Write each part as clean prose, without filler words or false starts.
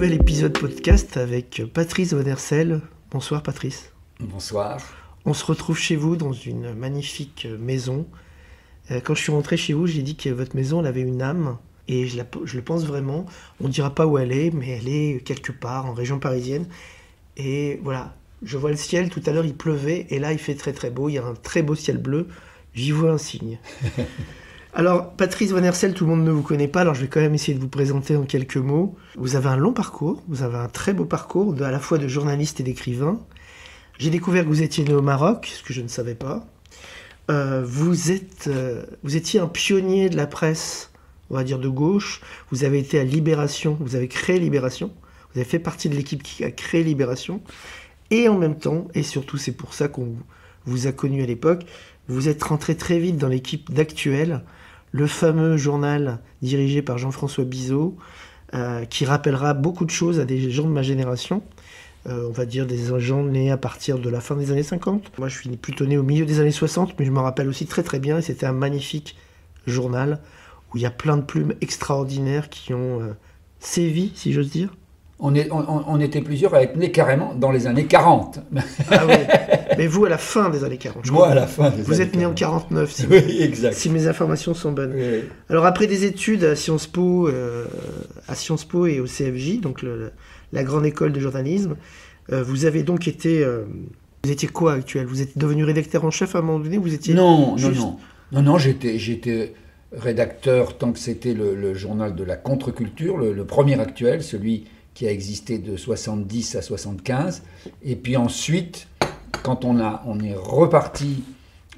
nouvel épisode podcast avec Patrice Van Hersel. Bonsoir Patrice. Bonsoir. On se retrouve chez vous dans une magnifique maison. Quand je suis rentré chez vous, j'ai dit que votre maison elle avait une âme. Et je le pense vraiment. On ne dira pas où elle est, mais elle est quelque part en région parisienne. Et voilà, je vois le ciel. Tout à l'heure, il pleuvait. Et là, il fait très très beau. Il y a un très beau ciel bleu. J'y vois un signe. Alors, Patrice Van Hersel, tout le monde ne vous connaît pas, alors je vais quand même essayer de vous présenter en quelques mots. Vous avez un long parcours, vous avez un très beau parcours, à la fois de journaliste et d'écrivain. J'ai découvert que vous étiez né au Maroc, ce que je ne savais pas. Vous étiez un pionnier de la presse, on va dire de gauche. Vous avez été à Libération, vous avez créé Libération. Vous avez fait partie de l'équipe qui a créé Libération. Et en même temps, et surtout c'est pour ça qu'on vous a connu à l'époque, vous êtes rentré très vite dans l'équipe d'Actuel, le fameux journal dirigé par Jean-François Bizot, qui rappellera beaucoup de choses à des gens de ma génération, on va dire des gens nés à partir de la fin des années 50. Moi, je suis plutôt né au milieu des années 60, mais je me rappelle aussi très très bien, et c'était un magnifique journal où il y a plein de plumes extraordinaires qui ont sévi, si j'ose dire. On était plusieurs à être nés carrément dans les années 40. Ah oui, mais vous à la fin des années 40. Moi à la fin des années 40. Vous êtes né en 49, si mes informations sont bonnes. Oui. Alors après des études à Sciences Po et au CFJ, donc la grande école de journalisme, vous avez donc été... vous étiez quoi Actuel? Vous êtes devenu rédacteur en chef à un moment donné? Vous étiez Non, j'étais rédacteur tant que c'était le journal de la contre-culture, le premier Actuel, celui qui a existé de 70 à 75. Et puis ensuite, quand on est reparti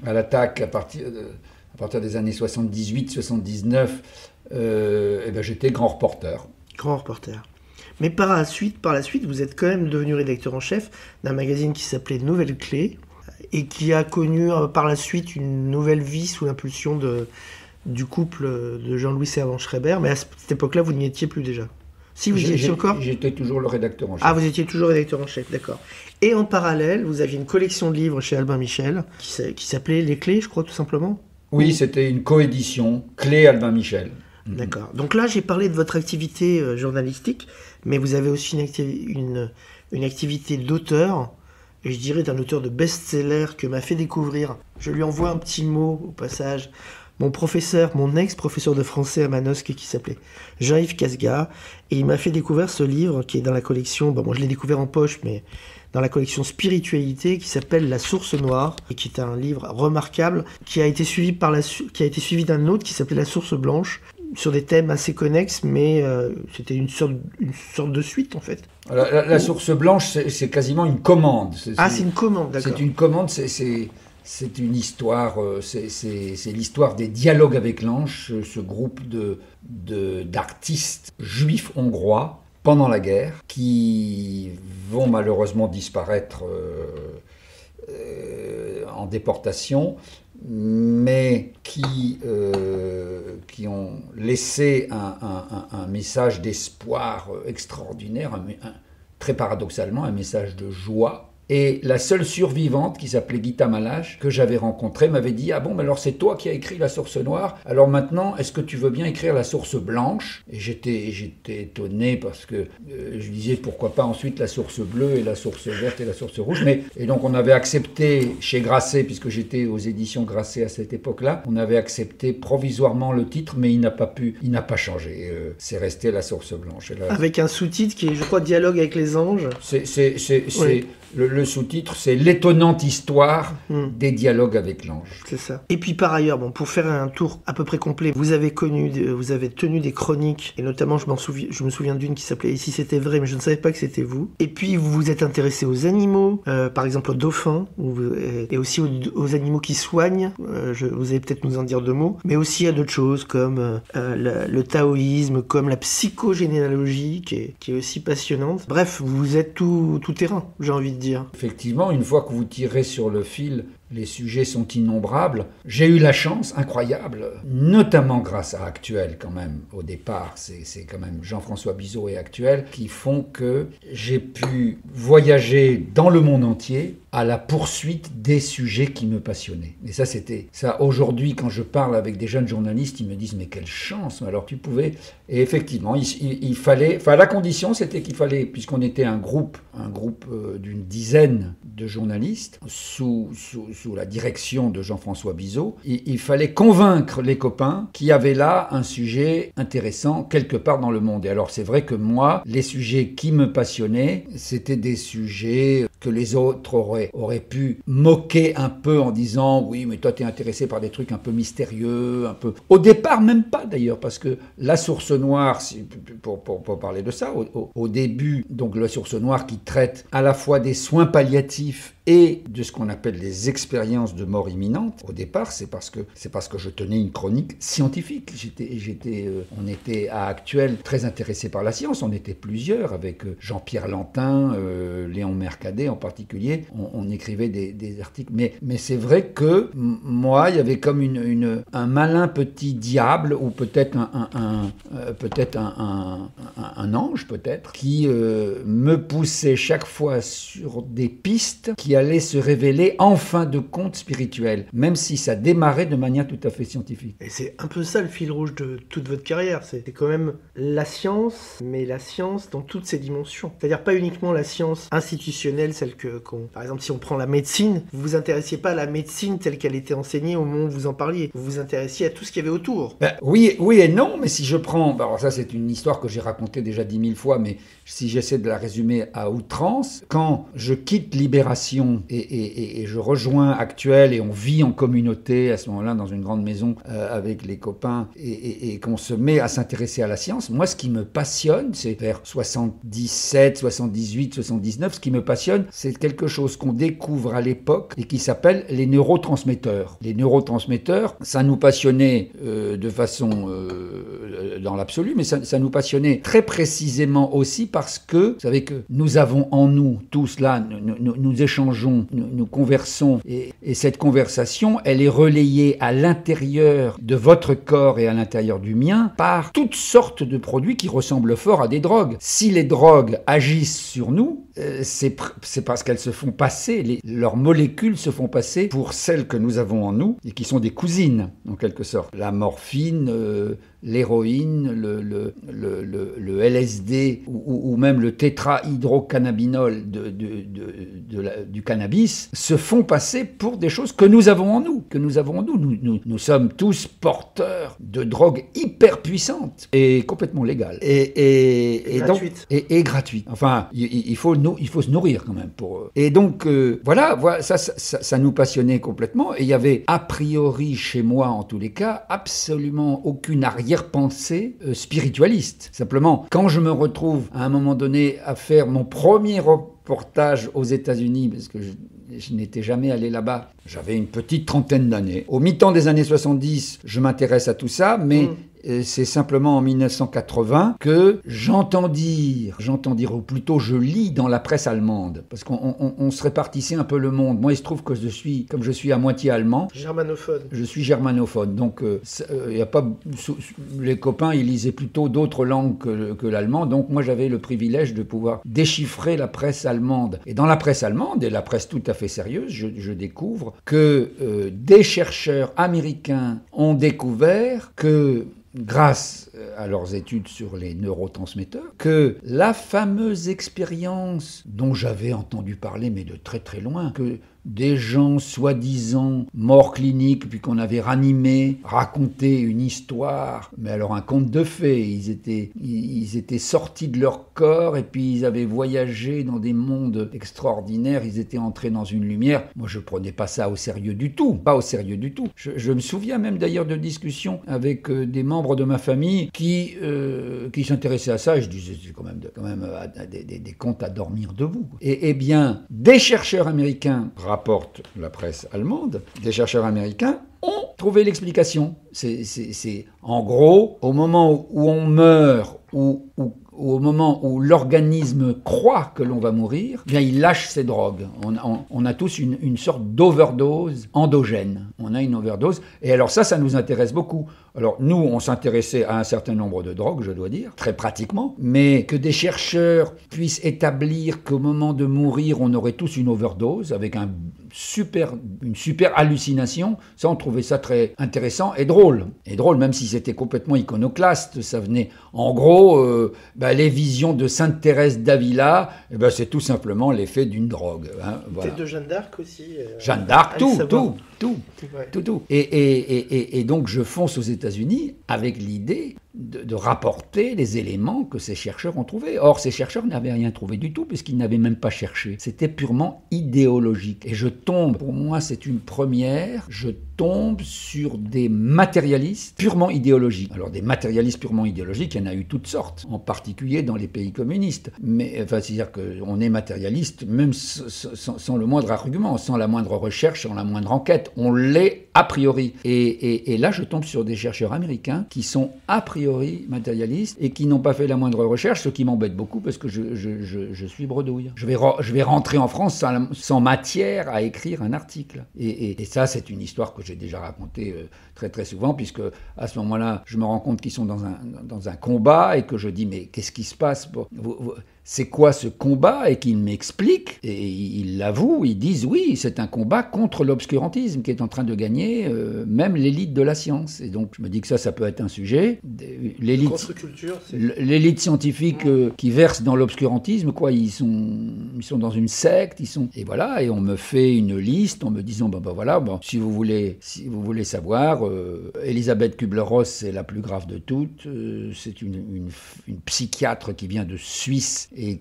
à l'attaque à partir des années 78-79, j'étais grand reporter. Grand reporter. Mais par la suite, vous êtes quand même devenu rédacteur en chef d'un magazine qui s'appelait Nouvelle Clé et qui a connu par la suite une nouvelle vie sous l'impulsion du couple de Jean-Louis Servan-Schreiber. Mais à cette époque-là, vous n'y étiez plus déjà. Si vous y étiez encore ? J'étais toujours le rédacteur en chef. Ah, vous étiez toujours rédacteur en chef, d'accord. Et en parallèle, vous aviez une collection de livres chez Albin Michel qui s'appelait Les Clés, je crois, tout simplement. Oui, c'était une coédition, Clés Albin Michel. D'accord. Donc là, j'ai parlé de votre activité journalistique, mais vous avez aussi une activité d'auteur, et je dirais d'un auteur de best-seller que m'a fait découvrir. Je lui envoie un petit mot au passage. Mon ex-professeur de français à Manosque qui s'appelait Jean-Yves Casga, et il m'a fait découvrir ce livre qui est dans la collection, moi je l'ai découvert en poche, mais dans la collection Spiritualité, qui s'appelle La Source Noire, et qui est un livre remarquable, qui a été suivi d'un autre qui s'appelait La Source Blanche, sur des thèmes assez connexes, mais c'était une sorte de suite en fait. La Source Blanche, c'est quasiment une commande. C'est une commande, d'accord. C'est une commande, c'est une histoire, c'est l'histoire des Dialogues avec l'Ange, ce groupe d'artistes juifs hongrois pendant la guerre, qui vont malheureusement disparaître en déportation, mais qui ont laissé un message d'espoir extraordinaire, très paradoxalement un message de joie. Et la seule survivante, qui s'appelait Gita Malache, que j'avais rencontrée, m'avait dit « Ah bon, mais alors c'est toi qui as écrit La Source Noire, alors maintenant, est-ce que tu veux bien écrire La Source Blanche ?» Et j'étais étonné parce que je disais « Pourquoi pas ensuite La Source Bleue et La Source Verte et La Source Rouge ?» Et donc on avait accepté chez Grasset, puisque j'étais aux éditions Grasset à cette époque-là, on avait accepté provisoirement le titre, mais il n'a pas changé. C'est resté La Source Blanche. Avec un sous-titre qui est, je crois, Dialogue avec les anges. Oui. Le sous-titre, c'est l'étonnante histoire des Dialogues avec l'Ange. C'est ça. Et puis par ailleurs, pour faire un tour à peu près complet, vous avez tenu des chroniques, et notamment je me souviens d'une qui s'appelait « Et si c'était vrai », mais je ne savais pas que c'était vous. Et puis vous vous êtes intéressé aux animaux, par exemple aux dauphins, et aussi aux animaux qui soignent. Vous allez peut-être nous en dire deux mots, mais aussi à d'autres choses comme le taoïsme, comme la psychogénéalogie, qui est aussi passionnante. Bref, vous êtes tout terrain, j'ai envie de dire. Effectivement, une fois que vous tirez sur le fil les sujets sont innombrables. J'ai eu la chance incroyable, notamment grâce à Actuel quand même, au départ, c'est quand même Jean-François Bizot et Actuel qui font que j'ai pu voyager dans le monde entier à la poursuite des sujets qui me passionnaient. Et ça, c'était ça. Aujourd'hui, quand je parle avec des jeunes journalistes, ils me disent « mais quelle chance, alors tu pouvais… » Et effectivement, il fallait… Enfin, la condition, c'était qu'il fallait, puisqu'on était un groupe d'une dizaine de journalistes, sous la direction de Jean-François Bizot, il fallait convaincre les copains qu'il y avait là un sujet intéressant quelque part dans le monde. Et alors, c'est vrai que moi, les sujets qui me passionnaient, c'était des sujets que les autres auraient pu moquer un peu en disant « oui, mais toi, t'es intéressé par des trucs un peu mystérieux, un peu… » Au départ, même pas d'ailleurs, parce que La Source Noire, pour parler de ça, au début, donc La Source Noire qui traite à la fois des soins palliatifs et de ce qu'on appelle les expériences de mort imminente. Au départ, c'est parce que je tenais une chronique scientifique. On était à Actuel très intéressés par la science. On était plusieurs avec Jean-Pierre Lantin, Léon Mercadet en particulier. On écrivait des articles. Mais c'est vrai que moi, il y avait comme un malin petit diable ou peut-être un ange peut-être qui me poussait chaque fois sur des pistes qui allait se révéler en fin de compte spirituel, même si ça démarrait de manière tout à fait scientifique. Et c'est un peu ça le fil rouge de toute votre carrière, c'est quand même la science, mais la science dans toutes ses dimensions. C'est-à-dire pas uniquement la science institutionnelle, par exemple si on prend la médecine, vous vous intéressiez pas à la médecine telle qu'elle était enseignée au moment où vous en parliez, vous vous intéressiez à tout ce qu'il y avait autour. Oui et non, mais si je prends, alors ça c'est une histoire que j'ai racontée déjà 10 000 fois, mais si j'essaie de la résumer à outrance, quand je quitte Libération et je rejoins Actuel et on vit en communauté à ce moment-là dans une grande maison avec les copains et qu'on se met à s'intéresser à la science, moi ce qui me passionne, c'est vers 77, 78, 79, ce qui me passionne, c'est quelque chose qu'on découvre à l'époque et qui s'appelle les neurotransmetteurs. Les neurotransmetteurs, ça nous passionnait de façon dans l'absolu, mais ça nous passionnait très précisément aussi parce que, vous savez que nous avons en nous, tous là, nous échangeons, nous conversons, et cette conversation, elle est relayée à l'intérieur de votre corps et à l'intérieur du mien par toutes sortes de produits qui ressemblent fort à des drogues. Si les drogues agissent sur nous, c'est parce qu'elles se font passer, leurs molécules se font passer pour celles que nous avons en nous et qui sont des cousines, en quelque sorte. La morphine, l'héroïne, le LSD ou même le tétrahydrocannabinol du cannabis se font passer pour des choses que nous avons en nous, Nous sommes tous porteurs de drogues hyper puissantes et complètement légales. Et gratuites. Et gratuites. Enfin, il faut se nourrir quand même pour... Et donc, voilà, ça nous passionnait complètement. Et il y avait, a priori, chez moi en tous les cas, absolument aucune arrière-pensée spiritualiste. Simplement, quand je me retrouve à un moment donné à faire mon premier reportage aux États-Unis, parce que je n'étais jamais allé là-bas, j'avais une petite trentaine d'années. Au mi-temps des années 70, je m'intéresse à tout ça, mais c'est simplement en 1980 que j'entends dire, ou plutôt je lis dans la presse allemande, parce qu'on se répartissait un peu le monde. Moi, il se trouve que comme je suis à moitié allemand, germanophone. Je suis germanophone, donc y a pas, les copains, ils lisaient plutôt d'autres langues que l'allemand, donc moi j'avais le privilège de pouvoir déchiffrer la presse allemande. Et dans la presse allemande, et la presse tout à fait sérieuse, je découvre que des chercheurs américains ont découvert que, grâce à leurs études sur les neurotransmetteurs, que la fameuse expérience dont j'avais entendu parler, mais de très très loin, que des gens soi-disant morts cliniques, puis qu'on avait ranimés, racontaient une histoire, mais alors un conte de fées. Ils étaient sortis de leur corps et puis ils avaient voyagé dans des mondes extraordinaires, ils étaient entrés dans une lumière. Moi, je prenais pas ça au sérieux du tout, pas au sérieux du tout. Je me souviens même d'ailleurs de discussions avec des membres de ma famille qui s'intéressaient à ça, et je disais, c'est quand même des contes à dormir debout. Et bien, des chercheurs américains, rapporte la presse allemande, des chercheurs américains ont trouvé l'explication. C'est en gros, au moment où on meurt ou au moment où l'organisme croit que l'on va mourir, eh bien il lâche ses drogues. On a tous une sorte d'overdose endogène. On a une overdose. Et alors ça nous intéresse beaucoup. Alors nous, on s'intéressait à un certain nombre de drogues, je dois dire, très pratiquement, mais que des chercheurs puissent établir qu'au moment de mourir, on aurait tous une overdose avec une super hallucination, ça on trouvait ça très intéressant et drôle. Et drôle, même si c'était complètement iconoclaste, ça venait en gros, les visions de Sainte Thérèse d'Avila, c'est tout simplement l'effet d'une drogue. Hein, voilà. Peut-être de Jeanne d'Arc aussi. Jeanne d'Arc, tout. Ouais. Tout. Et donc je fonce aux États-Unis avec l'idée de rapporter les éléments que ces chercheurs ont trouvés. Or, ces chercheurs n'avaient rien trouvé du tout, puisqu'ils n'avaient même pas cherché. C'était purement idéologique. Et je tombe, pour moi c'est une première, je tombe sur des matérialistes purement idéologiques. Alors des matérialistes purement idéologiques, il y en a eu toutes sortes, en particulier dans les pays communistes. Mais, c'est-à-dire qu'on est matérialiste même sans le moindre argument, sans la moindre recherche, sans la moindre enquête. On l'est a priori. Et là, je tombe sur des chercheurs américains qui sont a priori matérialistes et qui n'ont pas fait la moindre recherche, ce qui m'embête beaucoup parce que je suis bredouille. Je vais rentrer en France sans matière à écrire un article. Et ça, c'est une histoire que j'ai déjà racontée très très souvent, puisque à ce moment-là, je me rends compte qu'ils sont dans un combat et que je dis, mais qu'est-ce qui se passe ? C'est quoi ce combat ? Et qu'ils m'expliquent, et ils l'avouent, ils disent oui, c'est un combat contre l'obscurantisme qui est en train de gagner même l'élite de la science. Et donc je me dis que ça peut être un sujet. L'élite scientifique qui verse dans l'obscurantisme, quoi, ils sont dans une secte, et voilà, et on me fait une liste en me disant si vous voulez savoir, Elisabeth Kübler-Ross, c'est la plus grave de toutes, c'est une psychiatre qui vient de Suisse. Et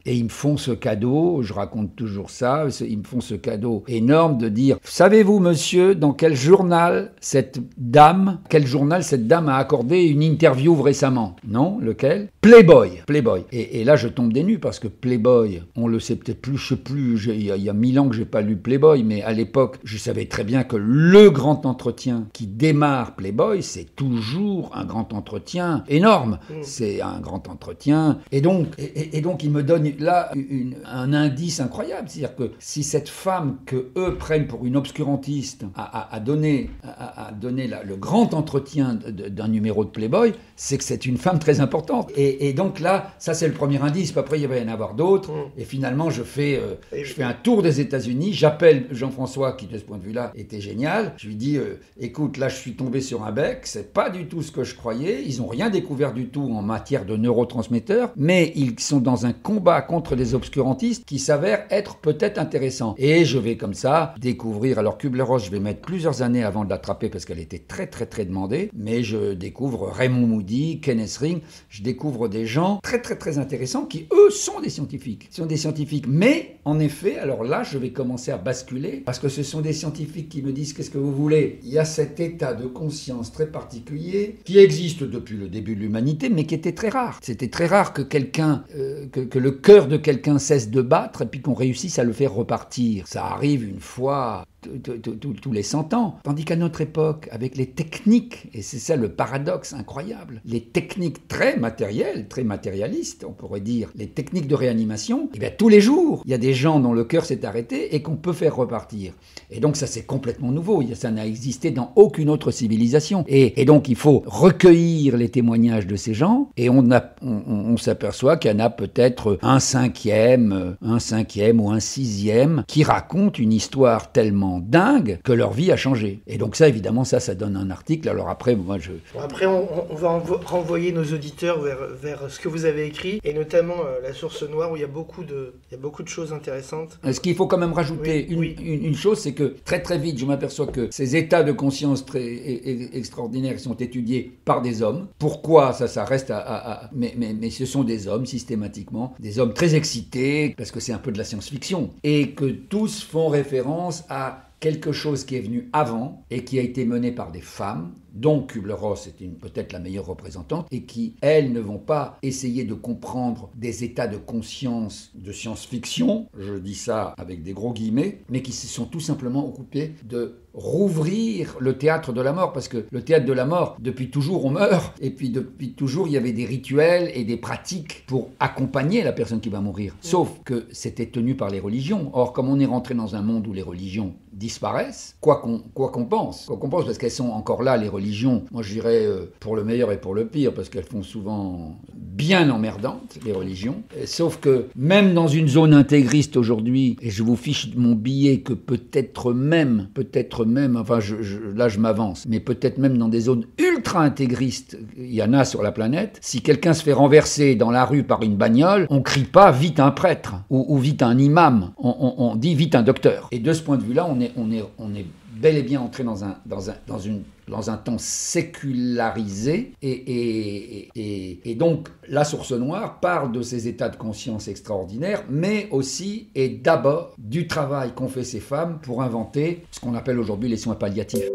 ils me font ce cadeau, je raconte toujours ça, ils me font ce cadeau énorme de dire, savez-vous monsieur, dans quel journal cette dame a accordé une interview récemment ? Non, lequel ? Playboy. Et là je tombe des nues parce que Playboy, on le sait peut-être plus, je sais plus, il y a 1000 ans que j'ai pas lu Playboy, mais à l'époque je savais très bien que le grand entretien qui démarre Playboy, c'est toujours un grand entretien énorme. C'est un grand entretien. Et donc, il me donne là un indice incroyable. C'est-à-dire que si cette femme que eux prennent pour une obscurantiste a donné le grand entretien d'un numéro de Playboy, c'est que c'est une femme très importante. Et donc là, ça c'est le premier indice. Puis après, il va y en avoir d'autres. Et finalement, je fais un tour des États-Unis. J'appelle Jean-François, qui de ce point de vue-là était génial. Je lui dis, écoute, là je suis tombé sur un bec. C'est pas du tout ce que je croyais. Ils n'ont rien découvert du tout en matière de neurotransmetteurs. Mais ils sont dans un combat contre les obscurantistes qui s'avère être peut-être intéressant. Et je vais comme ça découvrir, alors Kübler-Ross, je vais mettre plusieurs années avant de l'attraper parce qu'elle était très très très demandée, mais je découvre Raymond Moody, Kenneth Ring, je découvre des gens très très très intéressants qui eux sont des scientifiques. Mais en effet, alors là je vais commencer à basculer parce que ce sont des scientifiques qui me disent qu'est-ce que vous voulez. Il y a cet état de conscience très particulier qui existe depuis le début de l'humanité mais qui était très rare. C'était très rare que que le cœur de quelqu'un cesse de battre et puis qu'on réussisse à le faire repartir. Ça arrive une fois tous les 100 ans. Tandis qu'à notre époque, avec les techniques, et c'est ça le paradoxe incroyable, les techniques très matérielles, très matérialistes, on pourrait dire, les techniques de réanimation, et bien tous les jours, il y a des gens dont le cœur s'est arrêté et qu'on peut faire repartir. Et donc ça c'est complètement nouveau, ça n'a existé dans aucune autre civilisation. Et donc il faut recueillir les témoignages de ces gens, et on s'aperçoit qu'il y en a peut-être un cinquième ou un sixième qui racontent une histoire tellement dingue que leur vie a changé. Et donc ça, évidemment, ça donne un article. Alors après, Après, on va renvoyer nos auditeurs vers ce que vous avez écrit, et notamment La Source Noire, où il y a beaucoup de choses intéressantes. Ce qu'il faut quand même rajouter, une chose, c'est que très très vite, je m'aperçois que ces états de conscience très extraordinaires sont étudiés par des hommes. Pourquoi ça reste mais ce sont des hommes, systématiquement, des hommes très excités, parce que c'est un peu de la science-fiction, et que tous font référence à quelque chose qui est venu avant et qui a été mené par des femmes, dont Kübler-Ross est peut-être la meilleure représentante, et qui, elles, ne vont pas essayer de comprendre des états de conscience de science-fiction, je dis ça avec des gros guillemets, mais qui se sont tout simplement occupées de rouvrir le théâtre de la mort, parce que le théâtre de la mort, depuis toujours on meurt, et puis depuis toujours il y avait des rituels et des pratiques pour accompagner la personne qui va mourir, sauf que c'était tenu par les religions. Or, comme on est rentré dans un monde où les religions disparaissent, quoi qu'on pense, parce qu'elles sont encore là, les religions, moi je dirais pour le meilleur et pour le pire, parce qu'elles font souvent bien emmerdantes, les religions, sauf que même dans une zone intégriste aujourd'hui, et je vous fiche mon billet que peut-être même, enfin là je m'avance, mais peut-être même dans des zones ultra intégristes, il y en a sur la planète, si quelqu'un se fait renverser dans la rue par une bagnole, on crie pas vite un prêtre, ou vite un imam, on dit vite un docteur. Et de ce point de vue-là, on est bel et bien entré dans un temps sécularisé et donc la Source Noire parle de ces états de conscience extraordinaires, mais aussi et d'abord du travail qu'ont fait ces femmes pour inventer ce qu'on appelle aujourd'hui les soins palliatifs.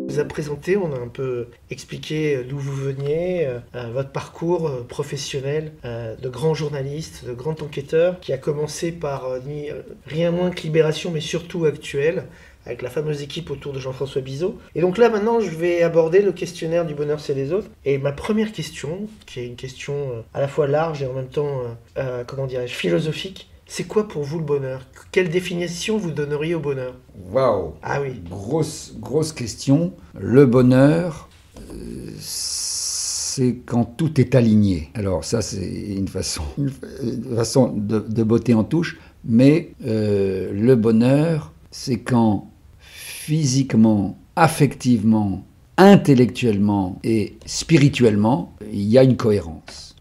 On vous a présenté, on a un peu expliqué d'où vous veniez, votre parcours professionnel de grand journaliste, de grand enquêteur, qui a commencé par rien moins que Libération, mais surtout Actuel, avec la fameuse équipe autour de Jean-François Bizot. Et donc là, maintenant, je vais aborder le questionnaire du bonheur, c'est les autres. Et ma première question, qui est une question à la fois large et en même temps, philosophique, c'est quoi pour vous le bonheur ? Quelle définition vous donneriez au bonheur ? Waouh ! Ah oui. Grosse question. Le bonheur, c'est quand tout est aligné. Alors ça, c'est une façon de botter en touche. Mais le bonheur, c'est quand physiquement, affectivement, intellectuellement et spirituellement, il y a une cohérence.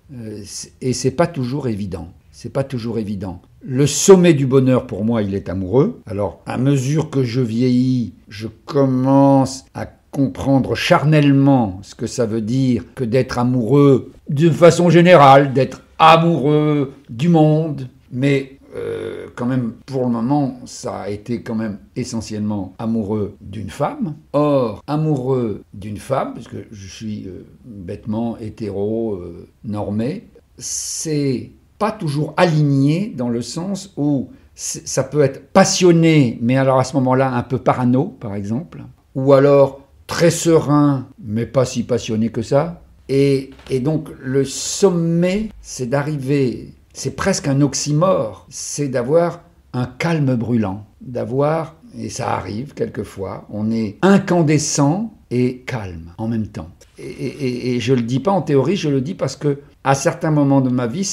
Et c'est pas toujours évident. Le sommet du bonheur, pour moi, il est amoureux. Alors, à mesure que je vieillis, je commence à comprendre charnellement ce que ça veut dire que d'être amoureux, de façon générale, d'être amoureux du monde. Mais quand même, pour le moment, ça a été quand même essentiellement amoureux d'une femme. Or, amoureux d'une femme, parce que je suis bêtement hétéro, normé, c'est pas toujours aligné dans le sens où ça peut être passionné, mais alors à ce moment-là un peu parano, par exemple, ou alors très serein, mais pas si passionné que ça. Et donc le sommet, c'est d'arriver, c'est presque un oxymore, c'est d'avoir un calme brûlant, d'avoir, et ça arrive quelquefois, on est incandescent et calme en même temps. Et je le dis pas en théorie, je le dis parce que à certains moments de ma vie,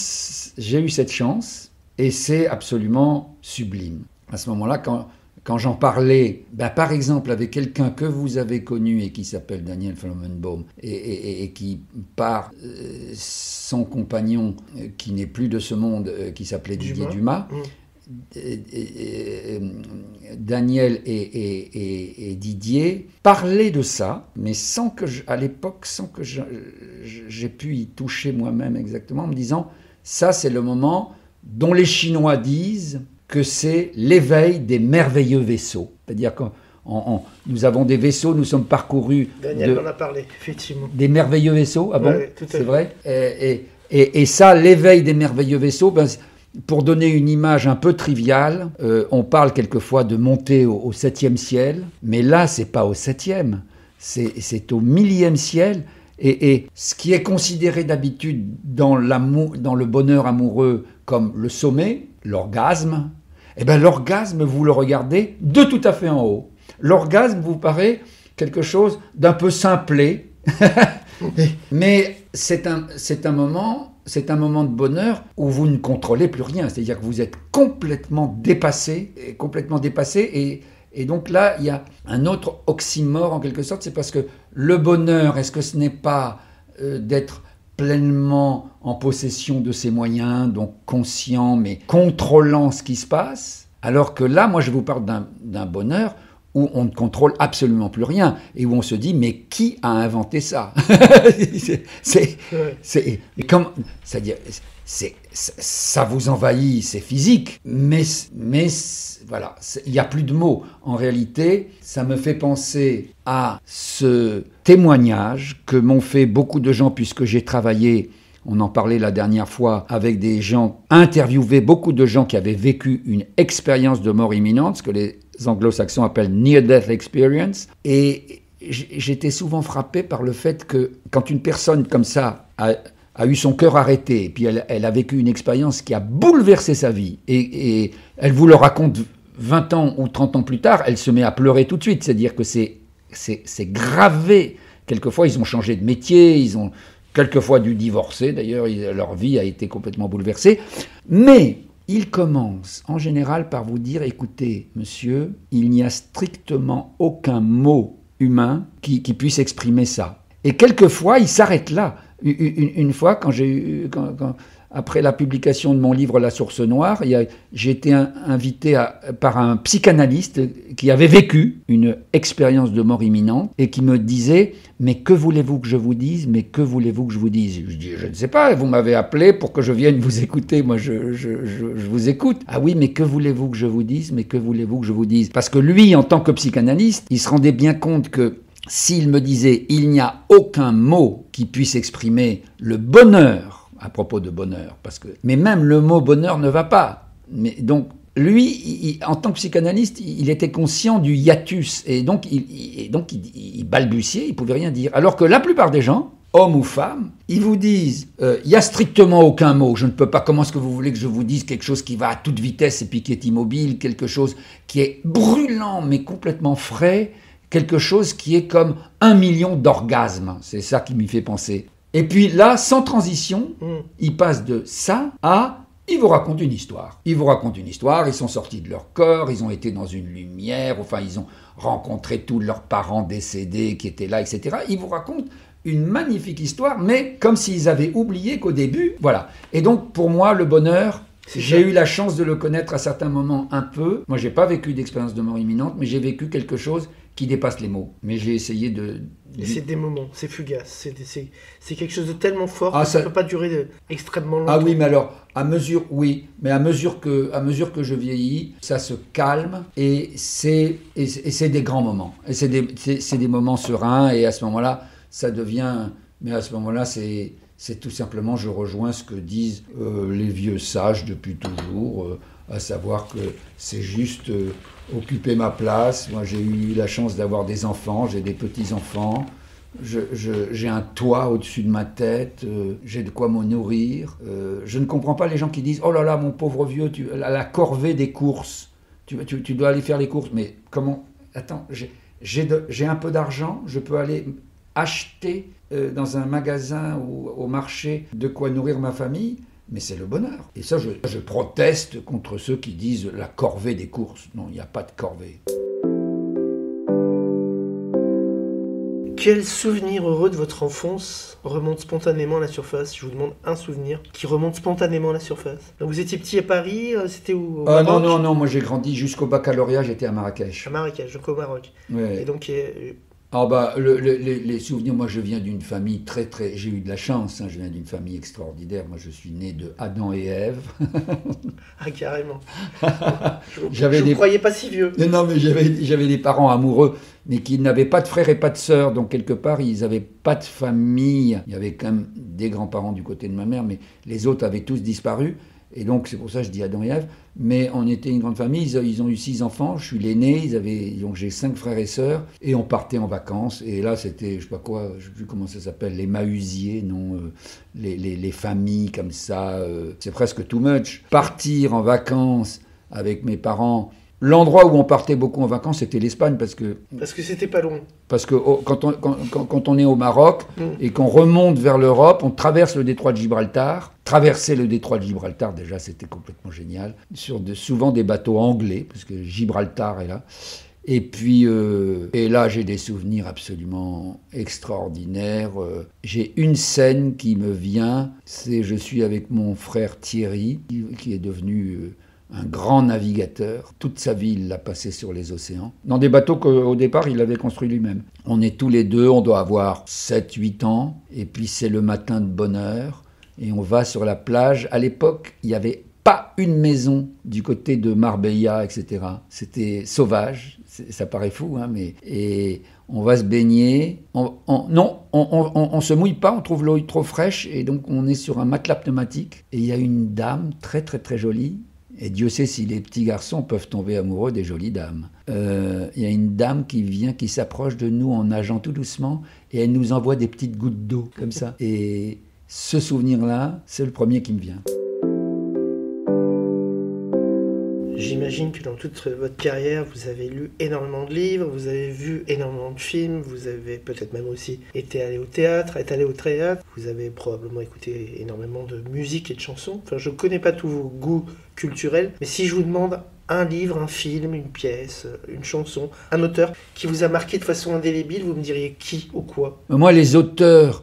j'ai eu cette chance et c'est absolument sublime. À ce moment-là, quand j'en parlais, par exemple avec quelqu'un que vous avez connu et qui s'appelle Daniel Flomenbaum et qui par son compagnon qui n'est plus de ce monde, qui s'appelait Didier Dumas, Daniel et Didier parlaient de ça, mais à l'époque, sans que j'ai pu y toucher moi-même exactement, en me disant, ça c'est le moment dont les Chinois disent que c'est l'éveil des merveilleux vaisseaux. C'est-à-dire que nous avons des vaisseaux, nous sommes parcourus... Daniel en a parlé, effectivement. Des merveilleux vaisseaux, ah bon, ouais, tout à c'est fait. Vrai. Et ça, l'éveil des merveilleux vaisseaux... pour donner une image un peu triviale, on parle quelquefois de monter au 7e ciel, mais là, c'est pas au 7e, c'est au 1000e ciel. Et ce qui est considéré d'habitude dans le bonheur amoureux comme le sommet, l'orgasme, l'orgasme, vous le regardez de tout à fait en haut. L'orgasme vous paraît quelque chose d'un peu simplé, mais c'est un moment de bonheur où vous ne contrôlez plus rien. C'est-à-dire que vous êtes complètement dépassé. Et donc là, il y a un autre oxymore en quelque sorte. C'est parce que le bonheur, est-ce que ce n'est pas d'être pleinement en possession de ses moyens, donc conscient, mais contrôlant ce qui se passe? Alors que là, moi, je vous parle d'un bonheur où on ne contrôle absolument plus rien et où on se dit mais qui a inventé ça? C'est-à-dire ça vous envahit, c'est physique, mais voilà, il n'y a plus de mots. En réalité, ça me fait penser à ce témoignage que m'ont fait beaucoup de gens puisque j'ai travaillé. On en parlait la dernière fois avec des gens, interviewé beaucoup de gens qui avaient vécu une expérience de mort imminente, ce que les anglo-saxons appellent near-death experience. Et j'étais souvent frappé par le fait que quand une personne comme ça a eu son cœur arrêté, et puis elle a vécu une expérience qui a bouleversé sa vie, et elle vous le raconte 20 ans ou 30 ans plus tard, elle se met à pleurer tout de suite. C'est-à-dire que c'est gravé. Quelquefois, ils ont changé de métier, ils ont quelquefois dû divorcer, d'ailleurs, leur vie a été complètement bouleversée. Mais ils commencent en général par vous dire, écoutez, monsieur, il n'y a strictement aucun mot humain qui puisse exprimer ça. Et quelquefois, ils s'arrêtent là. Une fois, après la publication de mon livre La Source Noire, j'ai été invité par un psychanalyste qui avait vécu une expérience de mort imminente et qui me disait « Mais que voulez-vous que je vous dise? Mais que voulez-vous que je vous dise ?» Je dis « Je ne sais pas, vous m'avez appelé pour que je vienne vous écouter, moi je vous écoute. »« Ah oui, mais que voulez-vous que je vous dise? Mais que voulez-vous que je vous dise ?» Parce que lui, en tant que psychanalyste, il se rendait bien compte que s'il me disait « Il n'y a aucun mot qui puisse exprimer le bonheur », à propos de bonheur, mais même le mot bonheur ne va pas. Mais donc, lui, en tant que psychanalyste, il était conscient du hiatus, et donc il balbutiait, il ne pouvait rien dire. Alors que la plupart des gens, hommes ou femmes, ils vous disent il n'y a strictement aucun mot, je ne peux pas, comment est-ce que vous voulez que je vous dise quelque chose qui va à toute vitesse et puis qui est immobile, quelque chose qui est brûlant mais complètement frais, quelque chose qui est comme 1 million d'orgasmes, c'est ça qui m'y fait penser. Et puis là, sans transition, il passe de ça à « il vous raconte une histoire ». Il vous raconte une histoire, ils sont sortis de leur corps, ils ont été dans une lumière, enfin ils ont rencontré tous leurs parents décédés qui étaient là, etc. Il vous raconte une magnifique histoire, mais comme s'ils avaient oublié qu'au début, voilà. Et donc pour moi, le bonheur, j'ai eu la chance de le connaître à certains moments un peu. Moi, j'ai pas vécu d'expérience de mort imminente, mais j'ai vécu quelque chose qui dépasse les mots. Mais j'ai essayé de... Et c'est des moments, c'est fugace, c'est quelque chose de tellement fort que ça ne peut pas durer extrêmement longtemps. Ah oui, mais alors, à mesure que je vieillis, ça se calme et c'est des grands moments. Et c'est des moments sereins et à ce moment-là, ça devient... Mais à ce moment-là, c'est tout simplement, je rejoins ce que disent les vieux sages depuis toujours, à savoir que c'est juste occuper ma place. Moi, j'ai eu la chance d'avoir des enfants, j'ai des petits-enfants, j'ai un toit au-dessus de ma tête, j'ai de quoi me nourrir. Je ne comprends pas les gens qui disent « Oh là là, mon pauvre vieux, la corvée des courses, tu dois aller faire les courses. » Mais comment? Attends, j'ai un peu d'argent, je peux aller acheter dans un magasin ou au marché de quoi nourrir ma famille, mais c'est le bonheur. Et ça, je proteste contre ceux qui disent la corvée des courses. Non, il n'y a pas de corvée. Quel souvenir heureux de votre enfance remonte spontanément à la surface? Je vous demande un souvenir qui remonte spontanément à la surface. Donc vous étiez petit à Paris, c'était où? Non, moi j'ai grandi jusqu'au baccalauréat, j'étais à Marrakech. À Marrakech, donc au Maroc. Ouais. Et donc... Ah bah, les souvenirs, moi je viens d'une famille très, j'ai eu de la chance, je viens d'une famille extraordinaire, moi je suis né de Adam et Ève. Ah carrément. Je ne croyais pas si vieux. Non, mais j'avais des parents amoureux, mais qui n'avaient pas de frères et pas de sœurs, donc quelque part ils n'avaient pas de famille. Il y avait quand même des grands-parents du côté de ma mère, mais les autres avaient tous disparu. Et donc, c'est pour ça que je dis Adam et Ève. Mais on était une grande famille, ils ont eu 6 enfants, je suis l'aîné, donc j'ai 5 frères et sœurs, et on partait en vacances. Et là, c'était, je sais pas quoi, je sais plus comment ça s'appelle, les mahusiers, non, les familles comme ça, c'est presque too much. Partir en vacances avec mes parents. L'endroit où on partait beaucoup en vacances, c'était l'Espagne, parce que c'était pas loin. Parce que quand on est au Maroc et qu'on remonte vers l'Europe, on traverse le détroit de Gibraltar. Traverser le détroit de Gibraltar, déjà, c'était complètement génial. Souvent des bateaux anglais, parce que Gibraltar est là. Et puis, et là, j'ai des souvenirs absolument extraordinaires. J'ai une scène qui me vient, c'est je suis avec mon frère Thierry, qui est devenu un grand navigateur. Toute sa vie, il l'a passé sur les océans, dans des bateaux qu'au départ, il avait construits lui-même. On est tous les deux, on doit avoir 7-8 ans, et puis c'est le matin de bonne heure, et on va sur la plage. À l'époque, il n'y avait pas une maison du côté de Marbella, etc. C'était sauvage, ça paraît fou, hein, mais... Et on va se baigner, on se mouille pas, on trouve l'eau trop fraîche, et donc on est sur un matelas pneumatique, et il y a une dame très très très jolie, et Dieu sait si les petits garçons peuvent tomber amoureux des jolies dames. Il y a une dame qui vient, qui s'approche de nous en nageant tout doucement, et elle nous envoie des petites gouttes d'eau, comme ça. Et ce souvenir-là, c'est le premier qui me vient. J'imagine que dans toute votre carrière, vous avez lu énormément de livres, vous avez vu énormément de films, vous avez peut-être même aussi été allé au théâtre, vous avez probablement écouté énormément de musique et de chansons. Enfin, je ne connais pas tous vos goûts culturels, mais si je vous demande un livre, un film, une pièce, une chanson, un auteur qui vous a marqué de façon indélébile, vous me diriez qui ou quoi ? Moi, les auteurs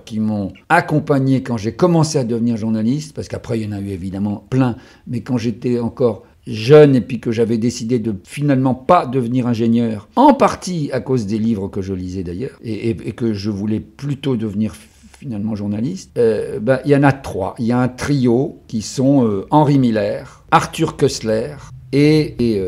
qui m'ont accompagné quand j'ai commencé à devenir journaliste, parce qu'après, il y en a eu évidemment plein, mais quand j'étais encore jeune et puis que j'avais décidé de finalement pas devenir ingénieur, en partie à cause des livres que je lisais d'ailleurs, et que je voulais plutôt devenir finalement journaliste, il y en a 3. Il y a un trio qui sont Henri Miller, Arthur Koestler et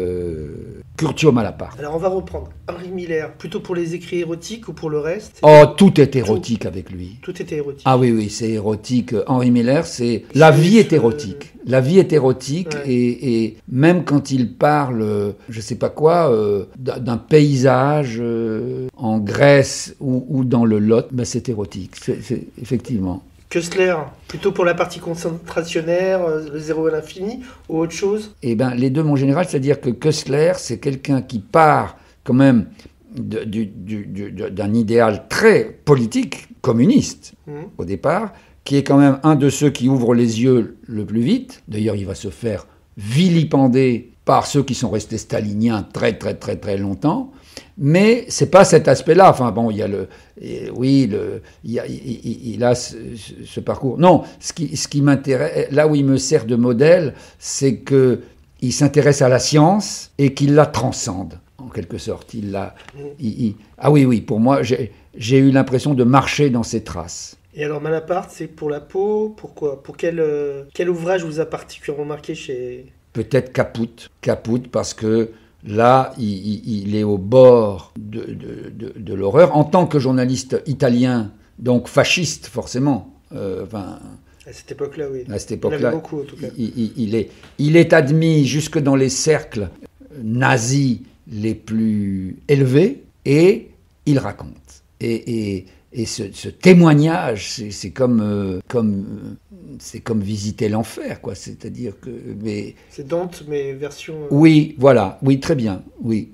Curcio Malaparte. Alors on va reprendre. Henri Miller, plutôt pour les écrits érotiques ou pour le reste ? Oh, tout est érotique avec lui. Tout était érotique. Ah oui, c'est érotique. Henri Miller, c'est... La vie est érotique. La vie est érotique, ouais. Et même quand il parle, je sais pas quoi, d'un paysage en Grèce ou dans le Lot, c'est érotique, c'est effectivement. Koestler, plutôt pour la partie concentrationnaire, le zéro à l'infini, ou autre chose ? Eh bien, les deux, mon général, c'est-à-dire que Koestler, c'est quelqu'un qui part quand même d'un idéal très politique, communiste, au départ, qui est quand même un de ceux qui ouvrent les yeux le plus vite. D'ailleurs, il va se faire vilipender par ceux qui sont restés staliniens très, très, très, très longtemps. Mais c'est pas cet aspect-là. Enfin bon, il y a il a ce parcours. Non, ce qui m'intéresse, là où il me sert de modèle, c'est que il s'intéresse à la science et qu'il la transcende en quelque sorte. Ah oui, pour moi, j'ai eu l'impression de marcher dans ses traces. Et alors Malaparte, c'est pour la peau, pourquoi ? Pour quel ouvrage vous a particulièrement marqué chez... Peut-être Caput, parce que là, il est au bord de l'horreur. En tant que journaliste italien, donc fasciste forcément, à cette époque-là, oui. À cette époque-là, il y en avait beaucoup, en tout cas. Il est admis jusque dans les cercles nazis les plus élevés, et il raconte. Et ce témoignage, c'est comme visiter l'enfer, quoi. C'est-à-dire que... C'est Dante, mais version... Oui, voilà. Oui, très bien. Oui.